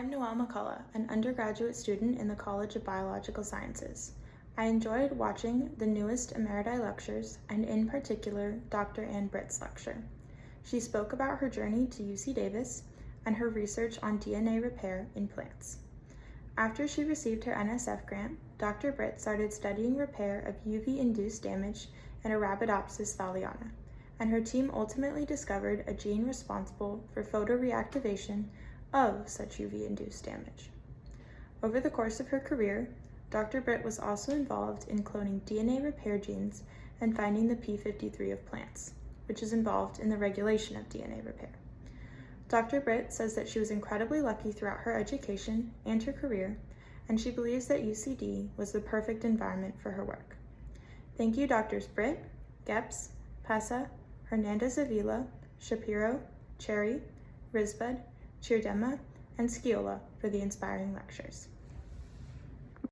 am Noelle McCulloh, an undergraduate student in the College of Biological Sciences. I enjoyed watching the Newest Emeriti Lectures, and in particular, Dr. Ann Britt's lecture. She spoke about her journey to UC Davis and her research on DNA repair in plants. After she received her NSF grant, Dr. Britt started studying repair of UV-induced damage in Arabidopsis thaliana, and her team ultimately discovered a gene responsible for photoreactivation of such UV-induced damage. Over the course of her career, Dr. Britt was also involved in cloning DNA repair genes and finding the p53 of plants, which is involved in the regulation of DNA repair. Dr. Britt says that she was incredibly lucky throughout her education and her career, and she believes that UCD was the perfect environment for her work. Thank you, Drs. Britt, Gepps, Pesa, Hernandez-Avila, Shapiro, Cherry, Risbud, Chirdema, and Sciola for the inspiring lectures.